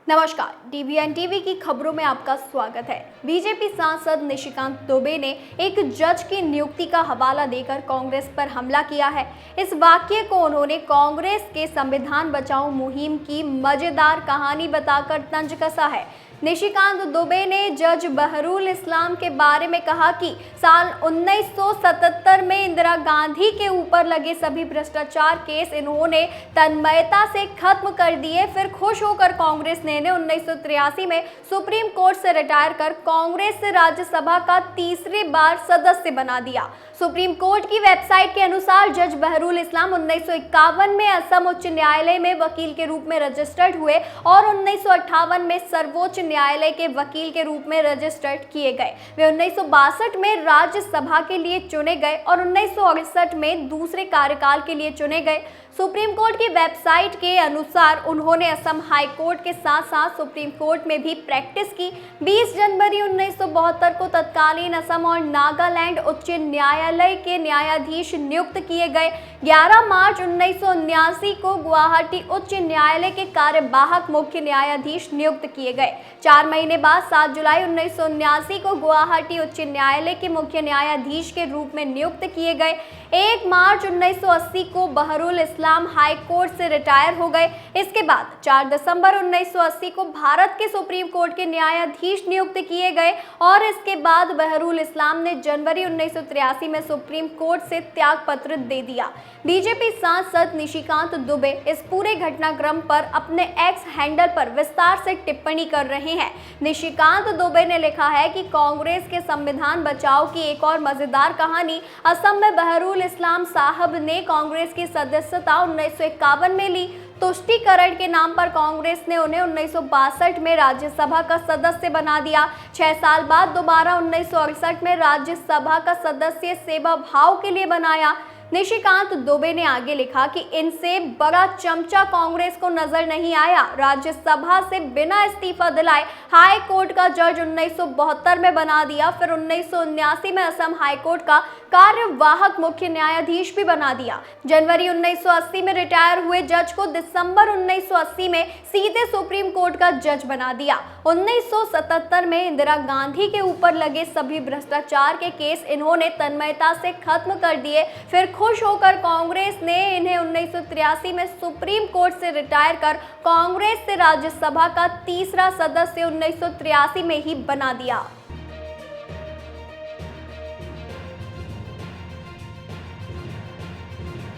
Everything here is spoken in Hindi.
नमस्कार, डीवीएन टीवी की खबरों में आपका स्वागत है। बीजेपी सांसद निशिकांत दुबे ने एक जज की नियुक्ति का हवाला देकर कांग्रेस पर हमला किया है। इस वाक्य को उन्होंने कांग्रेस के संविधान बचाओ मुहिम की मजेदार कहानी बताकर तंज कसा है। निशिकांत दुबे ने जज बहरुल इस्लाम के बारे में कहा कि साल 1977 में इंदिरा गांधी के ऊपर लगे सभी भ्रष्टाचार केस इन्होंने तन्मयता से खत्म कर दिए। फिर खुश होकर कांग्रेस ने इन्हें 1983 में सुप्रीम कोर्ट से रिटायर कर कांग्रेस से राज्यसभा का तीसरी बार सदस्य बना दिया। सुप्रीम कोर्ट की वेबसाइट के अनुसार जज बहरुल इस्लाम 1951 में असम उच्च न्यायालय में वकील के रूप में रजिस्टर्ड हुए और 1958 में सर्वोच्च न्यायालय के वकील के रूप में रजिस्टर्ड किए गए। वे 1962 में राज्यसभा के लिए चुने गए और 1968 में दूसरे कार्यकाल के लिए चुने गए। सुप्रीम कोर्ट की वेबसाइट के अनुसार उन्होंने असम हाई कोर्ट के साथ साथ सुप्रीम कोर्ट में भी प्रैक्टिस की। 20 जनवरी 1972 को तत्कालीन असम और नागालैंड उच्च न्यायालय के न्यायाधीश नियुक्त किए गए। 11 मार्च 1979 को गुवाहाटी उच्च न्यायालय के कार्यवाहक मुख्य न्यायाधीश नियुक्त किए गए। 4 महीने बाद 7 जुलाई 1979 को गुवाहाटी उच्च न्यायालय के मुख्य न्यायाधीश के रूप में नियुक्त किए गए। 1 मार्च 1980 को बहरुल इस्लाम हाई कोर्ट से रिटायर हो गए। इसके बाद 4 दिसंबर 1980 को भारत के सुप्रीम कोर्ट के न्यायाधीश नियुक्त किए गए और इसके बाद बहरुल इस्लाम ने जनवरी 1983 में सुप्रीम कोर्ट से त्याग पत्र दे दिया। बीजेपी सांसद निशिकांत दुबे इस पूरे घटनाक्रम पर अपने एक्स हैंडल पर विस्तार से टिप्पणी कर रहे हैं। निशिकांत दुबे ने लिखा है कि कांग्रेस के संविधान बचाओ की एक और मजेदार कहानी। असम में बहरुल इस्लाम साहब ने कांग्रेस की सदस्यता 1951 में ली। तुष्टीकरण के नाम पर कांग्रेस ने उन्हें 1962 में राज्यसभा का सदस्य बना दिया। 6 साल बाद दोबारा 1968 में राज्यसभा का सदस्य सेवा भाव के लिए बनाया। निशिकांत दुबे ने आगे लिखा कि इनसे बड़ा चमचा कांग्रेस को नजर नहीं आया। राज्यसभा से बिना इस्तीफा दिलाए हाई कोर्ट का जज 1972 में बना दिया। फिर 1979 में असम हाई कोर्ट का कार्यवाहक मुख्य न्यायाधीश भी बना दिया। जनवरी 1980 में रिटायर हुए जज को दिसंबर 1980 में सीधे सुप्रीम कोर्ट का जज बना दिया। 1977 में इंदिरा गांधी के ऊपर लगे सभी भ्रष्टाचार के केस इन्होंने तन्मयता से खत्म कर दिए। फिर खुश होकर कांग्रेस ने इन्हें 1983 में सुप्रीम कोर्ट से रिटायर कर कांग्रेस से राज्यसभा का तीसरा सदस्य 1983 में ही बना दिया।